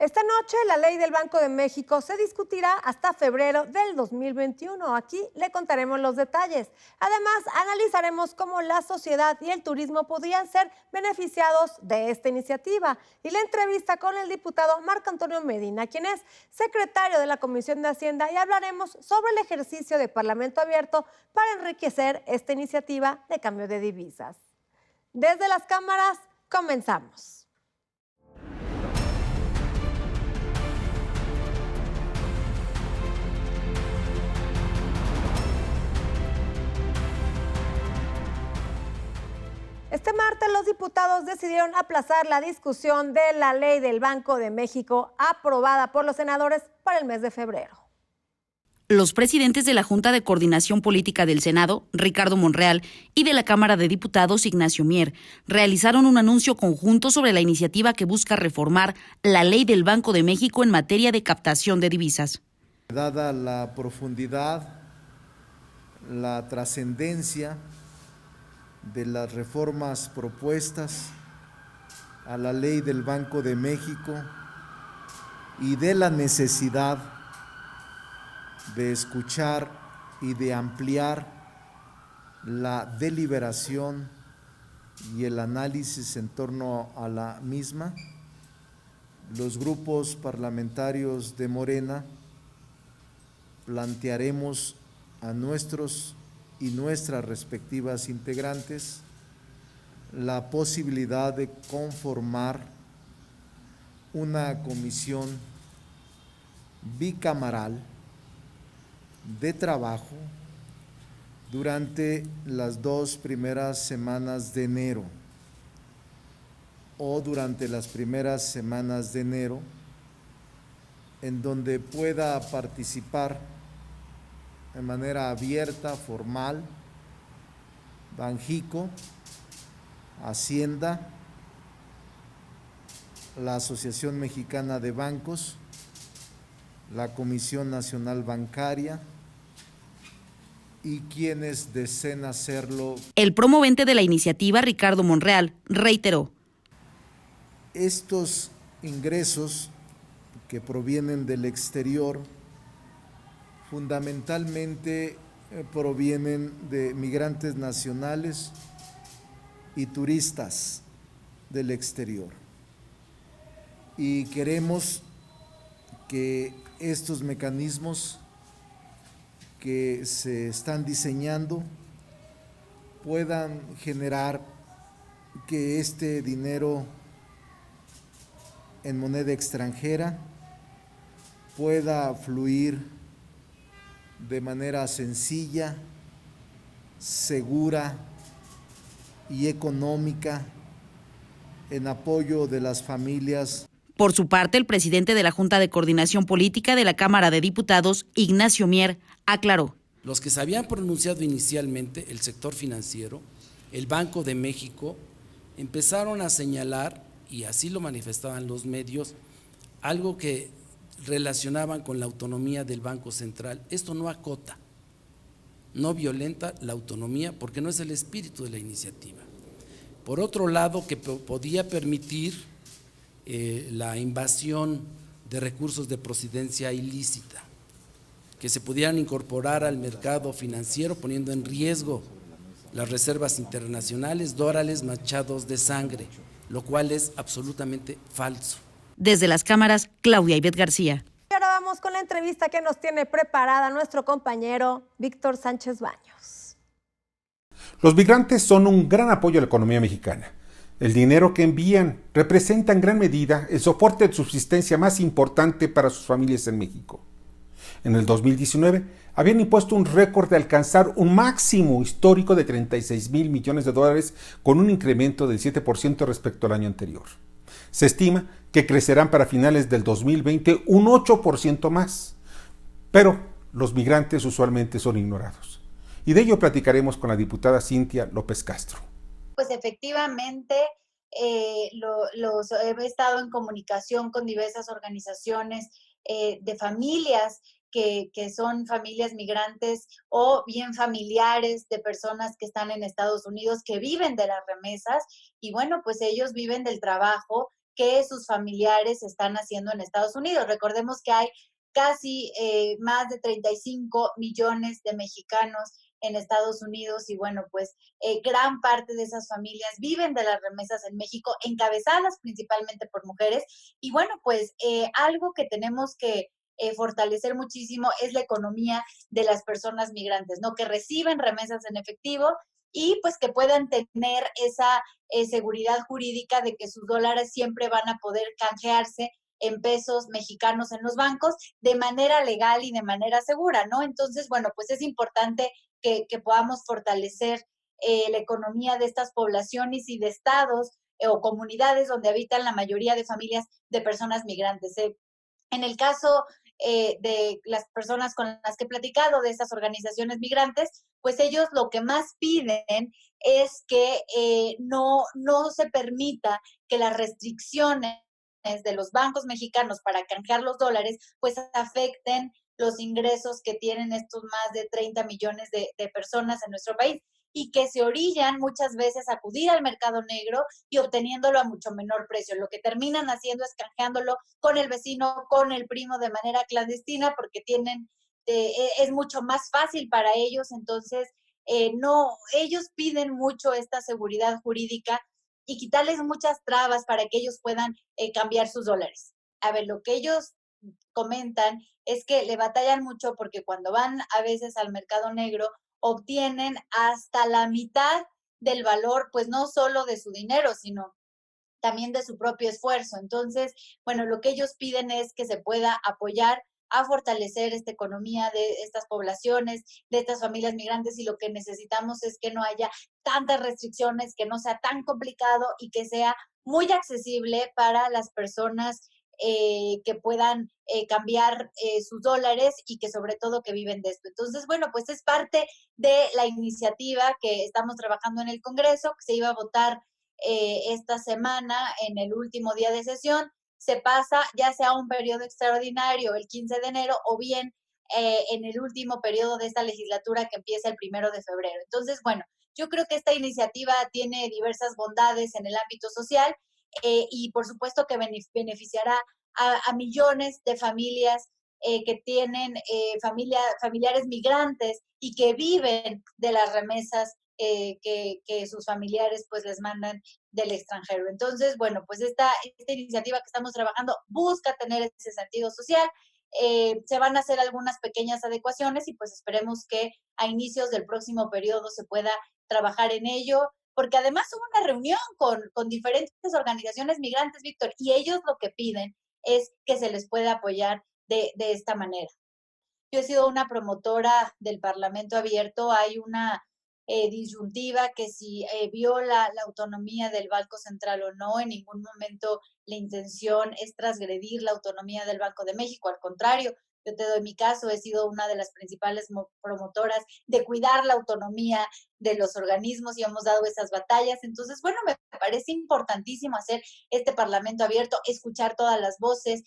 Esta noche la ley del Banco de México se discutirá hasta febrero del 2021. Aquí le contaremos los detalles. Además, analizaremos cómo la sociedad y el turismo podrían ser beneficiados de esta iniciativa. Y la entrevista con el diputado Marco Antonio Medina, quien es secretario de la Comisión de Hacienda, y hablaremos sobre el ejercicio de Parlamento abierto para enriquecer esta iniciativa de cambio de divisas. Desde las cámaras, comenzamos. Este martes los diputados decidieron aplazar la discusión de la ley del Banco de México aprobada por los senadores para el mes de febrero. Los presidentes de la Junta de Coordinación Política del Senado, Ricardo Monreal, y de la Cámara de Diputados, Ignacio Mier, realizaron un anuncio conjunto sobre la iniciativa que busca reformar la ley del Banco de México en materia de captación de divisas. Dada la profundidad, la trascendencia de las reformas propuestas a la ley del Banco de México y de la necesidad de escuchar y de ampliar la deliberación y el análisis en torno a la misma, los grupos parlamentarios de Morena plantearemos a nuestros y nuestras respectivas integrantes la posibilidad de conformar una comisión bicameral de trabajo durante las 2 primeras semanas de enero o durante las primeras semanas de enero, en donde pueda participar de manera abierta, formal, Banjico, Hacienda, la Asociación Mexicana de Bancos, la Comisión Nacional Bancaria y quienes deseen hacerlo. El promovente de la iniciativa, Ricardo Monreal, reiteró: estos ingresos que provienen del exterior fundamentalmente provienen de migrantes nacionales y turistas del exterior. Y queremos que estos mecanismos que se están diseñando puedan generar que este dinero en moneda extranjera pueda fluir de manera sencilla, segura y económica en apoyo de las familias. Por su parte, el presidente de la Junta de Coordinación Política de la Cámara de Diputados, Ignacio Mier, aclaró: los que se habían pronunciado inicialmente, el sector financiero, el Banco de México, empezaron a señalar, y así lo manifestaban los medios, algo que relacionaban con la autonomía del Banco Central. Esto no acota, no violenta la autonomía porque no es el espíritu de la iniciativa. Por otro lado, que podía permitir la invasión de recursos de procedencia ilícita, que se pudieran incorporar al mercado financiero poniendo en riesgo las reservas internacionales, dólares manchados de sangre, lo cual es absolutamente falso. Desde las cámaras, Claudia Ivette García. Y ahora vamos con la entrevista que nos tiene preparada nuestro compañero Víctor Sánchez Baños. Los migrantes son un gran apoyo a la economía mexicana. El dinero que envían representa en gran medida el soporte de subsistencia más importante para sus familias en México. En el 2019 habían impuesto un récord de alcanzar un máximo histórico de 36,000 millones de dólares con un incremento del 7% respecto al año anterior. Se estima que crecerán para finales del 2020 un 8% más, pero los migrantes usualmente son ignorados. Y de ello platicaremos con la diputada Cintia López Castro. Pues efectivamente, he estado en comunicación con diversas organizaciones de familias que son familias migrantes o bien familiares de personas que están en Estados Unidos, que viven de las remesas y bueno, pues ellos viven del trabajo que sus familiares están haciendo en Estados Unidos. Recordemos que hay casi más de 35 millones de mexicanos en Estados Unidos y bueno, pues gran parte de esas familias viven de las remesas en México, encabezadas principalmente por mujeres. Y bueno, pues algo que tenemos que fortalecer muchísimo es la economía de las personas migrantes, ¿no? Que reciben remesas en efectivo y pues que puedan tener esa seguridad jurídica de que sus dólares siempre van a poder canjearse en pesos mexicanos en los bancos de manera legal y de manera segura, ¿no? Entonces, bueno, pues es importante que podamos fortalecer la economía de estas poblaciones y de estados o comunidades donde habitan la mayoría de familias de personas migrantes. En el caso de las personas con las que he platicado, de estas organizaciones migrantes, pues ellos lo que más piden es que no se permita que las restricciones de los bancos mexicanos para canjear los dólares, pues afecten los ingresos que tienen estos más de 30 millones de personas en nuestro país y que se orillan muchas veces a acudir al mercado negro y obteniéndolo a mucho menor precio. Lo que terminan haciendo es canjeándolo con el vecino, con el primo de manera clandestina porque es mucho más fácil para ellos. Entonces, ellos piden mucho esta seguridad jurídica y quitarles muchas trabas para que ellos puedan cambiar sus dólares. A ver, lo que ellos comentan es que le batallan mucho porque cuando van a veces al mercado negro obtienen hasta la mitad del valor, pues no solo de su dinero, sino también de su propio esfuerzo. Entonces, bueno, lo que ellos piden es que se pueda apoyar a fortalecer esta economía de estas poblaciones, de estas familias migrantes, y lo que necesitamos es que no haya tantas restricciones, que no sea tan complicado y que sea muy accesible para las personas que puedan cambiar sus dólares y que sobre todo que viven de esto. Entonces, bueno, pues es parte de la iniciativa que estamos trabajando en el Congreso, que se iba a votar esta semana en el último día de sesión. Se pasa ya sea a un periodo extraordinario el 15 de enero o bien en el último periodo de esta legislatura que empieza el 1 de febrero. Entonces, bueno, yo creo que esta iniciativa tiene diversas bondades en el ámbito social y por supuesto que beneficiará a millones de familias que tienen familiares migrantes y que viven de las remesas que sus familiares pues les mandan del extranjero. Entonces, bueno, pues esta iniciativa que estamos trabajando busca tener ese sentido social. Se van a hacer algunas pequeñas adecuaciones y pues esperemos que a inicios del próximo periodo se pueda trabajar en ello, porque además hubo una reunión con diferentes organizaciones migrantes, Víctor, y ellos lo que piden es que se les pueda apoyar de esta manera. Yo he sido una promotora del Parlamento Abierto. Hay una disyuntiva que si viola la autonomía del Banco Central o no. En ningún momento la intención es transgredir la autonomía del Banco de México. Al contrario, yo te doy mi caso, he sido una de las principales promotoras de cuidar la autonomía de los organismos y hemos dado esas batallas. Entonces, bueno, me parece importantísimo hacer este Parlamento abierto, escuchar todas las voces,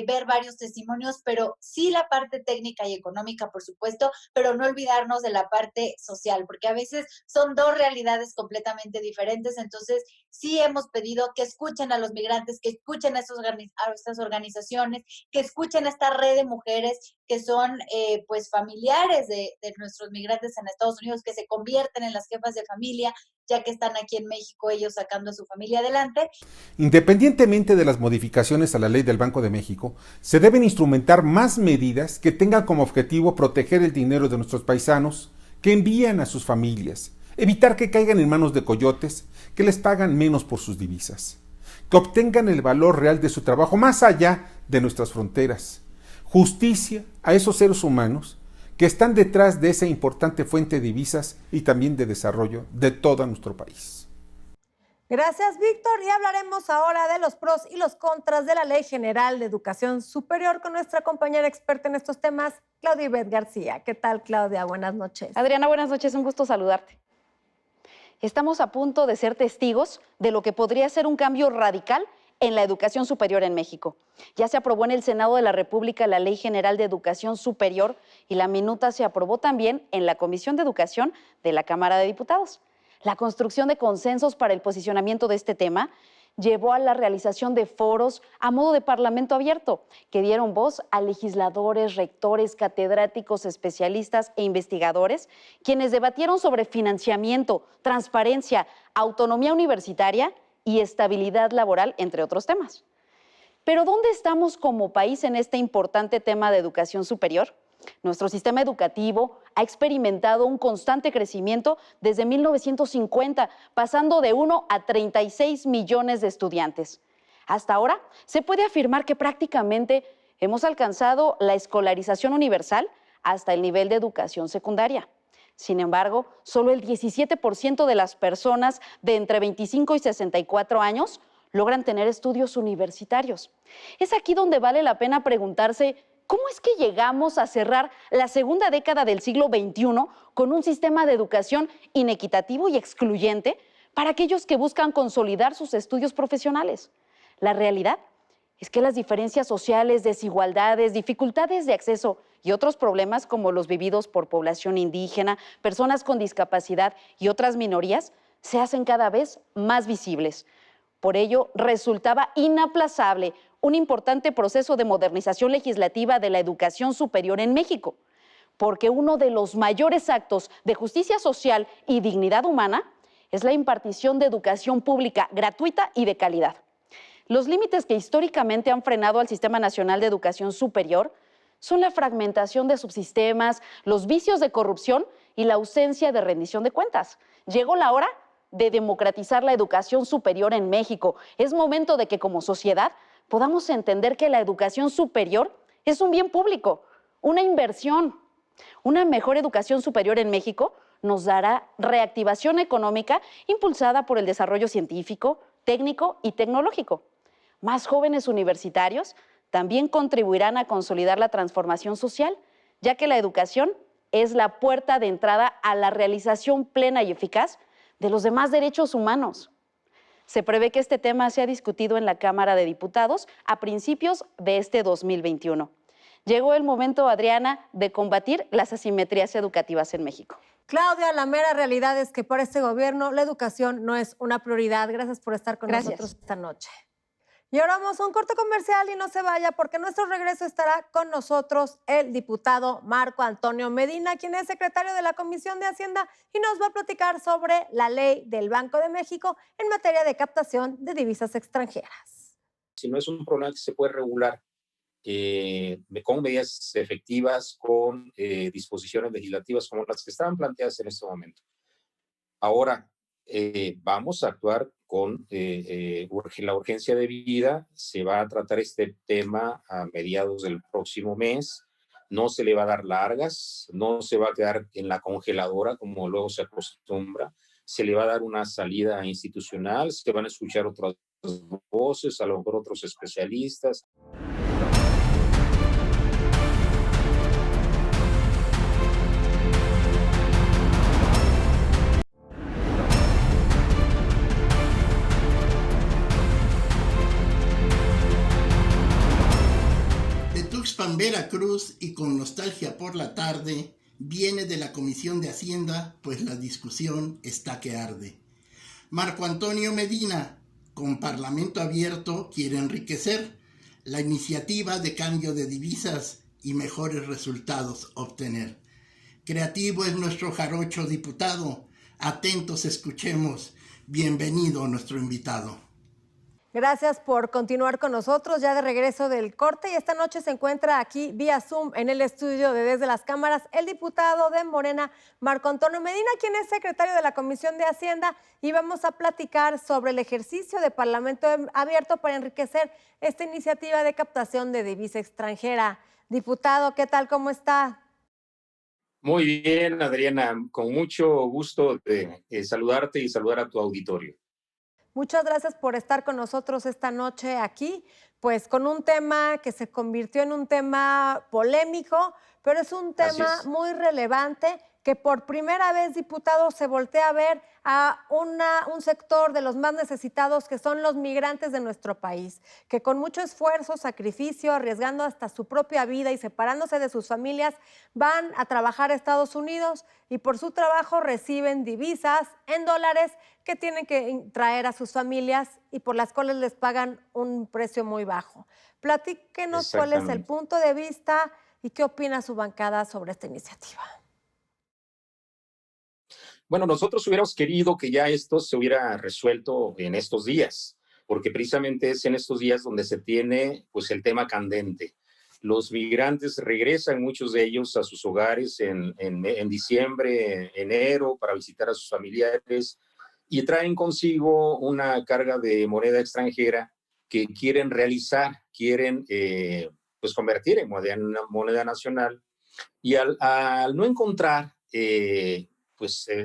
ver varios testimonios, pero sí la parte técnica y económica, por supuesto, pero no olvidarnos de la parte social, porque a veces son dos realidades completamente diferentes. Entonces, sí hemos pedido que escuchen a los migrantes, que escuchen a estas organizaciones, que escuchen a esta red de mujeres que son pues familiares de nuestros migrantes en Estados Unidos, que se convierten en las jefas de familia, ya que están aquí en México ellos sacando a su familia adelante. Independientemente de las modificaciones a la ley del Banco de México, se deben instrumentar más medidas que tengan como objetivo proteger el dinero de nuestros paisanos que envían a sus familias, evitar que caigan en manos de coyotes que les pagan menos por sus divisas, que obtengan el valor real de su trabajo más allá de nuestras fronteras, justicia a esos seres humanos que están detrás de esa importante fuente de divisas y también de desarrollo de todo nuestro país. Gracias, Víctor. Y hablaremos ahora de los pros y los contras de la Ley General de Educación Superior con nuestra compañera experta en estos temas, Claudia Ivette García. ¿Qué tal, Claudia? Buenas noches. Adriana, buenas noches. Un gusto saludarte. Estamos a punto de ser testigos de lo que podría ser un cambio radical en la educación superior en México. Ya se aprobó en el Senado de la República la Ley General de Educación Superior y la minuta se aprobó también en la Comisión de Educación de la Cámara de Diputados. La construcción de consensos para el posicionamiento de este tema llevó a la realización de foros a modo de parlamento abierto, que dieron voz a legisladores, rectores, catedráticos, especialistas e investigadores, quienes debatieron sobre financiamiento, transparencia, autonomía universitaria y estabilidad laboral, entre otros temas. Pero ¿dónde estamos como país en este importante tema de educación superior? Nuestro sistema educativo ha experimentado un constante crecimiento desde 1950, pasando de 1 a 36 millones de estudiantes. Hasta ahora, se puede afirmar que prácticamente hemos alcanzado la escolarización universal hasta el nivel de educación secundaria. Sin embargo, solo el 17% de las personas de entre 25 y 64 años logran tener estudios universitarios. Es aquí donde vale la pena preguntarse: ¿cómo es que llegamos a cerrar la segunda década del siglo XXI con un sistema de educación inequitativo y excluyente para aquellos que buscan consolidar sus estudios profesionales? La realidad es que las diferencias sociales, desigualdades, dificultades de acceso y otros problemas como los vividos por población indígena, personas con discapacidad y otras minorías se hacen cada vez más visibles. Por ello, resultaba inaplazable un importante proceso de modernización legislativa de la educación superior en México, porque uno de los mayores actos de justicia social y dignidad humana es la impartición de educación pública gratuita y de calidad. Los límites que históricamente han frenado al Sistema Nacional de Educación Superior son la fragmentación de subsistemas, los vicios de corrupción y la ausencia de rendición de cuentas. Llegó la hora de democratizar la educación superior en México. Es momento de que como sociedad podamos entender que la educación superior es un bien público, una inversión. Una mejor educación superior en México nos dará reactivación económica impulsada por el desarrollo científico, técnico y tecnológico. Más jóvenes universitarios también contribuirán a consolidar la transformación social, ya que la educación es la puerta de entrada a la realización plena y eficaz de los demás derechos humanos. Se prevé que este tema sea discutido en la Cámara de Diputados a principios de este 2021. Llegó el momento, Adriana, de combatir las asimetrías educativas en México. Claudia, la mera realidad es que para este gobierno la educación no es una prioridad. Gracias por estar con nosotros esta noche. Y ahora vamos a un corte comercial y no se vaya, porque en nuestro regreso estará con nosotros el diputado Marco Antonio Medina, quien es secretario de la Comisión de Hacienda y nos va a platicar sobre la ley del Banco de México en materia de captación de divisas extranjeras. Si no es un problema que se puede regular con medidas efectivas, con disposiciones legislativas como las que estaban planteadas en este momento. Ahora, vamos a actuar con la urgencia debida. Se va a tratar este tema a mediados del próximo mes. No se le va a dar largas, no se va a quedar en la congeladora como luego se acostumbra. Se le va a dar una salida institucional, se van a escuchar otras voces, a lo mejor otros especialistas. Tuxpan, Veracruz, y con nostalgia por la tarde, viene de la Comisión de Hacienda, pues la discusión está que arde. Marco Antonio Medina, con Parlamento Abierto, quiere enriquecer la iniciativa de cambio de divisas y mejores resultados obtener. Creativo es nuestro jarocho diputado. Atentos escuchemos. Bienvenido nuestro invitado. Gracias por continuar con nosotros, ya de regreso del corte, y esta noche se encuentra aquí vía Zoom en el estudio de Desde las Cámaras el diputado de Morena, Marco Antonio Medina, quien es secretario de la Comisión de Hacienda, y vamos a platicar sobre el ejercicio de Parlamento Abierto para enriquecer esta iniciativa de captación de divisa extranjera. Diputado, ¿qué tal? ¿Cómo está? Muy bien, Adriana, con mucho gusto de saludarte y saludar a tu auditorio. Muchas gracias por estar con nosotros esta noche aquí, pues con un tema que se convirtió en un tema polémico, pero es un tema muy relevante que por primera vez, diputado, se voltea a ver a un sector de los más necesitados, que son los migrantes de nuestro país, que con mucho esfuerzo, sacrificio, arriesgando hasta su propia vida y separándose de sus familias, van a trabajar a Estados Unidos y por su trabajo reciben divisas en dólares que tienen que traer a sus familias y por las cuales les pagan un precio muy bajo. Platíquenos cuál es el punto de vista y qué opina su bancada sobre esta iniciativa. Bueno, nosotros hubiéramos querido que ya esto se hubiera resuelto en estos días, porque precisamente es en estos días donde se tiene pues el tema candente. Los migrantes regresan, muchos de ellos, a sus hogares en diciembre, enero, para visitar a sus familiares y traen consigo una carga de moneda extranjera que quieren realizar, quieren pues convertir en moneda nacional y al no encontrar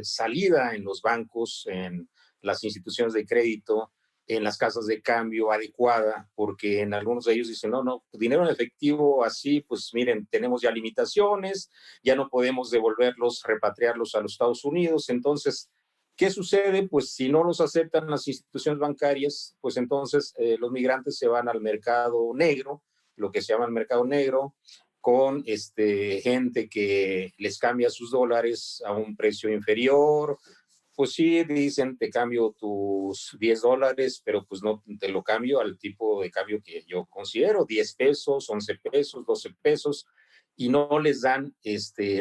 salida en los bancos, en las instituciones de crédito, en las casas de cambio adecuada, porque en algunos de ellos dicen, no, dinero en efectivo así, pues miren, tenemos ya limitaciones, ya no podemos devolverlos, repatriarlos a los Estados Unidos. Entonces, ¿qué sucede? Pues si no los aceptan las instituciones bancarias, pues entonces los migrantes se van al mercado negro, lo que se llama el mercado negro, con gente que les cambia sus dólares a un precio inferior. Pues sí, dicen, te cambio tus $10, pero pues no te lo cambio al tipo de cambio que yo considero, 10 pesos, 11 pesos, 12 pesos, y no les dan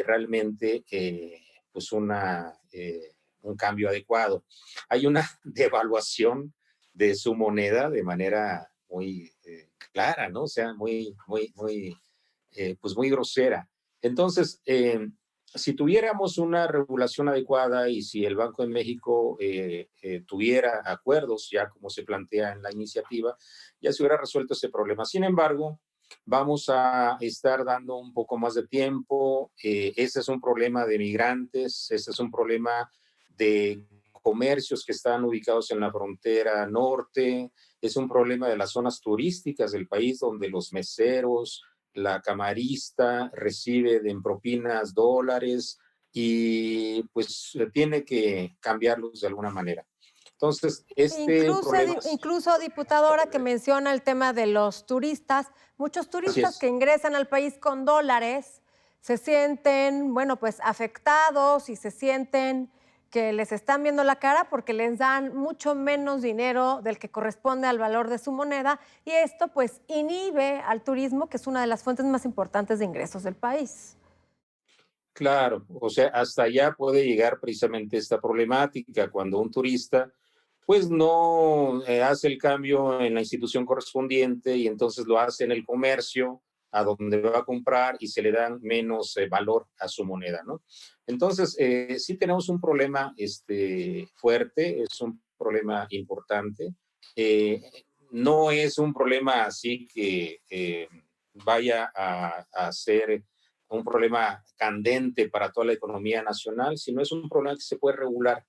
realmente pues un cambio adecuado. Hay una devaluación de su moneda de manera muy clara, ¿no? O sea, pues muy grosera. Entonces, si tuviéramos una regulación adecuada y si el Banco de México tuviera acuerdos, ya como se plantea en la iniciativa, ya se hubiera resuelto ese problema. Sin embargo, vamos a estar dando un poco más de tiempo. Ese es un problema de migrantes, ese es un problema de comercios que están ubicados en la frontera norte, es un problema de las zonas turísticas del país donde los meseros, la camarista recibe en propinas dólares y pues tiene que cambiarlos de alguna manera. Entonces, Incluso, diputadora, que menciona el tema de los turistas, muchos turistas que ingresan al país con dólares se sienten, bueno, pues afectados y se sienten que les están viendo la cara porque les dan mucho menos dinero del que corresponde al valor de su moneda y esto pues inhibe al turismo, que es una de las fuentes más importantes de ingresos del país. Claro, o sea, hasta allá puede llegar precisamente esta problemática cuando un turista pues no hace el cambio en la institución correspondiente y entonces lo hace en el comercio a donde va a comprar y se le dan menos valor a su moneda, ¿no? Entonces, sí tenemos un problema fuerte, es un problema importante. No es un problema así que vaya a ser un problema candente para toda la economía nacional, sino es un problema que se puede regular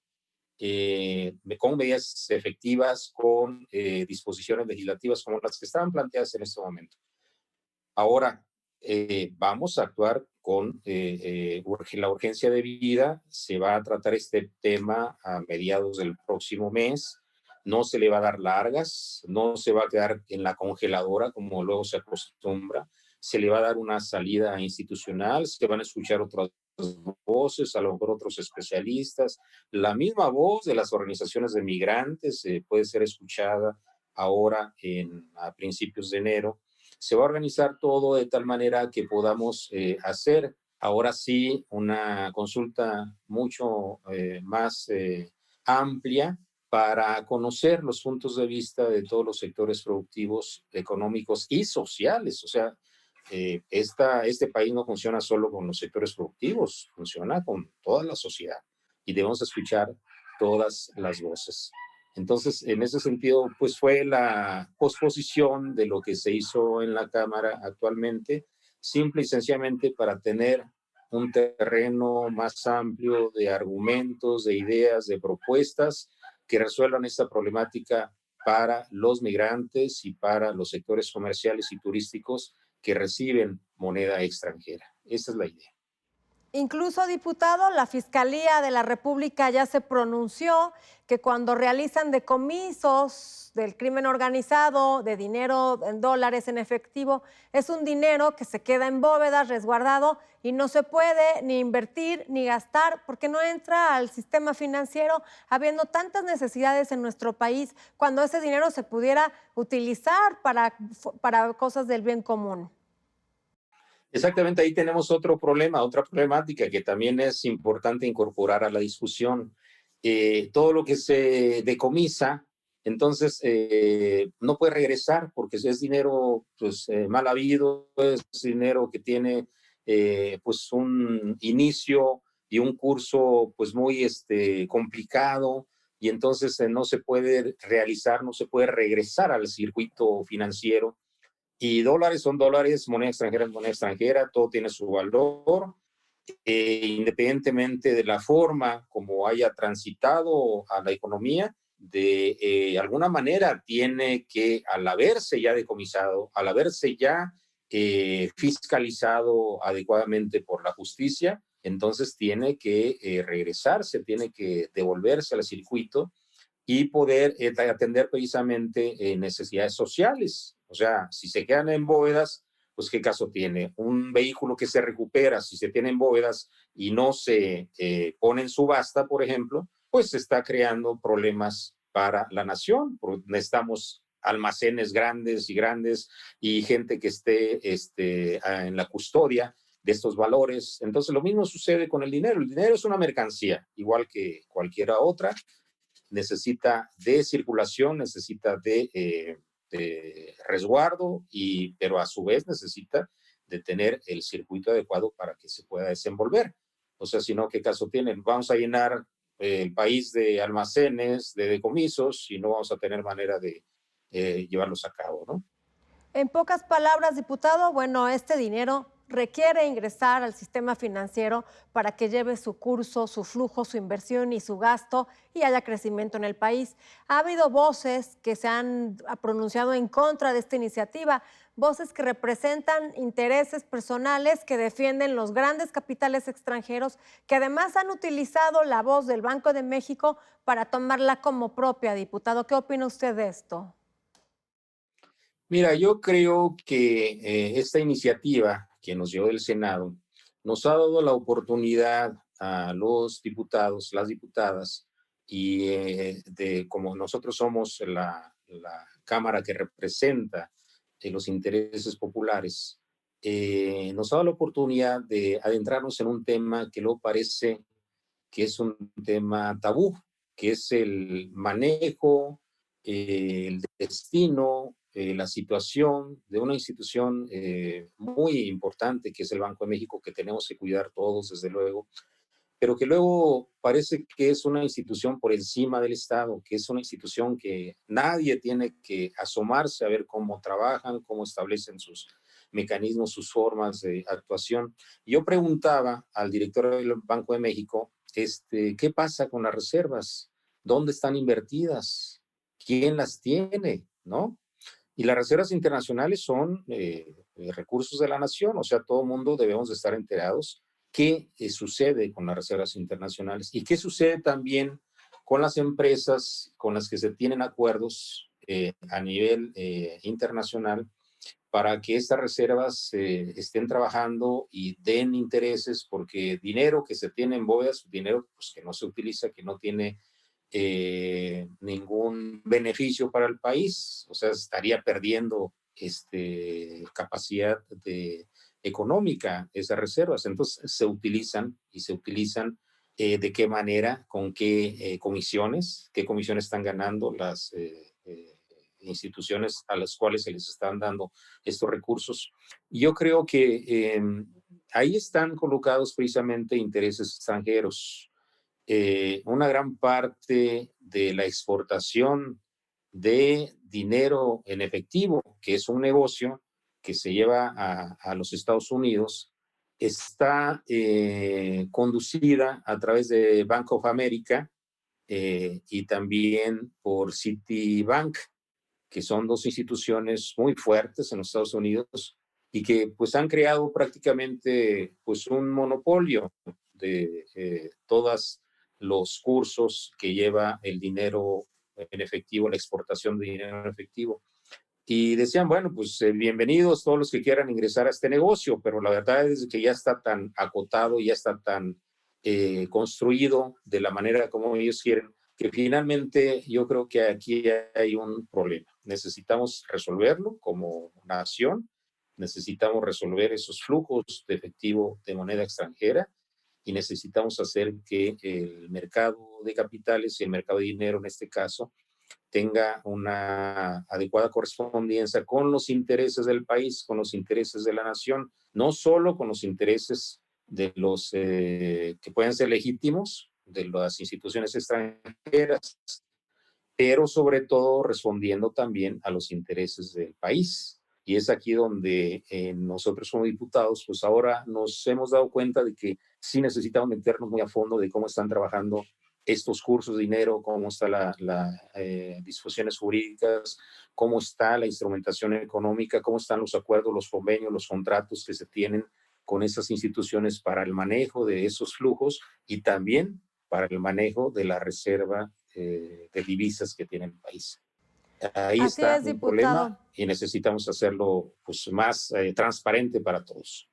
con medidas efectivas, con disposiciones legislativas como las que estaban planteadas en este momento. Ahora, vamos a actuar con la urgencia de vida. Se va a tratar este tema a mediados del próximo mes. No se le va a dar largas, no se va a quedar en la congeladora como luego se acostumbra. Se le va a dar una salida institucional, se van a escuchar otras voces, a lo mejor otros especialistas. La misma voz de las organizaciones de migrantes puede ser escuchada ahora a principios de enero. Se va a organizar todo de tal manera que podamos hacer ahora sí una consulta mucho más amplia para conocer los puntos de vista de todos los sectores productivos, económicos y sociales. O sea, este país no funciona solo con los sectores productivos, funciona con toda la sociedad y debemos escuchar todas las voces. Entonces, en ese sentido, pues fue la posposición de lo que se hizo en la Cámara actualmente, simple y sencillamente para tener un terreno más amplio de argumentos, de ideas, de propuestas que resuelvan esta problemática para los migrantes y para los sectores comerciales y turísticos que reciben moneda extranjera. Esa es la idea. Incluso, diputado, la Fiscalía de la República ya se pronunció que cuando realizan decomisos del crimen organizado de dinero en dólares en efectivo, es un dinero que se queda en bóvedas resguardado y no se puede ni invertir ni gastar porque no entra al sistema financiero, habiendo tantas necesidades en nuestro país, cuando ese dinero se pudiera utilizar para cosas del bien común. Exactamente, ahí tenemos otro problema, otra problemática que también es importante incorporar a la discusión. Todo lo que se decomisa, entonces no puede regresar porque es dinero pues, mal habido, es dinero que tiene pues un inicio y un curso pues muy complicado y entonces no se puede realizar, no se puede regresar al circuito financiero y dólares son dólares, moneda extranjera es moneda extranjera, todo tiene su valor, independientemente de la forma como haya transitado a la economía, de alguna manera tiene que, al haberse ya decomisado, al haberse ya fiscalizado adecuadamente por la justicia, entonces tiene que regresarse, tiene que devolverse al circuito y poder atender precisamente necesidades sociales. O sea, si se quedan en bóvedas, pues qué caso tiene. Un vehículo que se recupera, si se tiene en bóvedas y no se pone en subasta, por ejemplo, pues se está creando problemas para la nación. Necesitamos almacenes grandes y grandes y gente que esté en la custodia de estos valores. Entonces, lo mismo sucede con el dinero. El dinero es una mercancía, igual que cualquiera otra, necesita de circulación, necesita de resguardo, pero a su vez necesita de tener el circuito adecuado para que se pueda desenvolver. O sea, si no, ¿qué caso tienen? Vamos a llenar el país de almacenes, de decomisos, y no vamos a tener manera de llevarlos a cabo, ¿no? En pocas palabras, diputado, bueno, este dinero requiere ingresar al sistema financiero para que lleve su curso, su flujo, su inversión y su gasto y haya crecimiento en el país. Ha habido voces que se han pronunciado en contra de esta iniciativa, voces que representan intereses personales que defienden los grandes capitales extranjeros, que además han utilizado la voz del Banco de México para tomarla como propia, diputado. ¿Qué opina usted de esto? Mira, yo creo que esta iniciativa que nos llegó del Senado nos ha dado la oportunidad a los diputados, las diputadas, y como nosotros somos la Cámara que representa los intereses populares, nos ha dado la oportunidad de adentrarnos en un tema que luego parece que es un tema tabú, que es el manejo, el destino, la situación de una institución muy importante que es el Banco de México, que tenemos que cuidar todos, desde luego, pero que luego parece que es una institución por encima del Estado, que es una institución que nadie tiene que asomarse a ver cómo trabajan, cómo establecen sus mecanismos, sus formas de actuación. Yo preguntaba al director del Banco de México, ¿qué pasa con las reservas? ¿Dónde están invertidas? ¿Quién las tiene? ¿No? Y las reservas internacionales son recursos de la nación, o sea, todo el mundo debemos de estar enterados qué sucede con las reservas internacionales y qué sucede también con las empresas con las que se tienen acuerdos a nivel internacional para que estas reservas estén trabajando y den intereses, porque dinero que se tiene en bóvedas, dinero pues, que no se utiliza, que no tiene ningún beneficio para el país, o sea, estaría perdiendo capacidad económica esas reservas. Entonces se utilizan y se utilizan de qué manera, con qué comisiones están ganando las instituciones a las cuales se les están dando estos recursos. Y yo creo que ahí están colocados precisamente intereses extranjeros. Una gran parte de la exportación de dinero en efectivo, que es un negocio que se lleva a los Estados Unidos, está conducida a través de Bank of America y también por Citibank, que son dos instituciones muy fuertes en los Estados Unidos y que pues han creado prácticamente pues un monopolio de todos los cursos que lleva el dinero en efectivo, la exportación de dinero en efectivo. Y decían, bueno, pues bienvenidos todos los que quieran ingresar a este negocio, pero la verdad es que ya está tan acotado, ya está tan construido de la manera como ellos quieren, que finalmente yo creo que aquí hay un problema. Necesitamos resolverlo como nación, necesitamos resolver esos flujos de efectivo de moneda extranjera y necesitamos hacer que el mercado de capitales y el mercado de dinero en este caso tenga una adecuada correspondencia con los intereses del país, con los intereses de la nación, no solo con los intereses de los que pueden ser legítimos, de las instituciones extranjeras, pero sobre todo respondiendo también a los intereses del país. Y es aquí donde nosotros como diputados, pues ahora nos hemos dado cuenta de que sí necesitamos meternos muy a fondo de cómo están trabajando estos cursos de dinero, cómo están las disposiciones jurídicas, cómo está la instrumentación económica, cómo están los acuerdos, los convenios, los contratos que se tienen con esas instituciones para el manejo de esos flujos y también para el manejo de la reserva de divisas que tiene el país. Ahí Así está es, un diputado. problema y necesitamos hacerlo pues, más transparente para todos.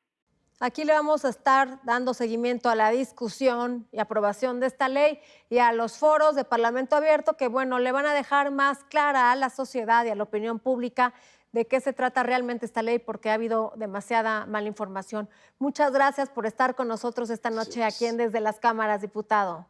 Aquí le vamos a estar dando seguimiento a la discusión y aprobación de esta ley y a los foros de Parlamento Abierto que, bueno, le van a dejar más clara a la sociedad y a la opinión pública de qué se trata realmente esta ley, porque ha habido demasiada mala información. Muchas gracias por estar con nosotros esta noche aquí en Desde las Cámaras, diputado.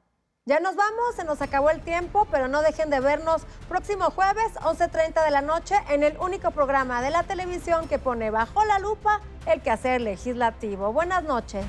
Ya nos vamos, se nos acabó el tiempo, pero no dejen de vernos próximo jueves, 11:30 de la noche, en el único programa de la televisión que pone bajo la lupa el quehacer legislativo. Buenas noches.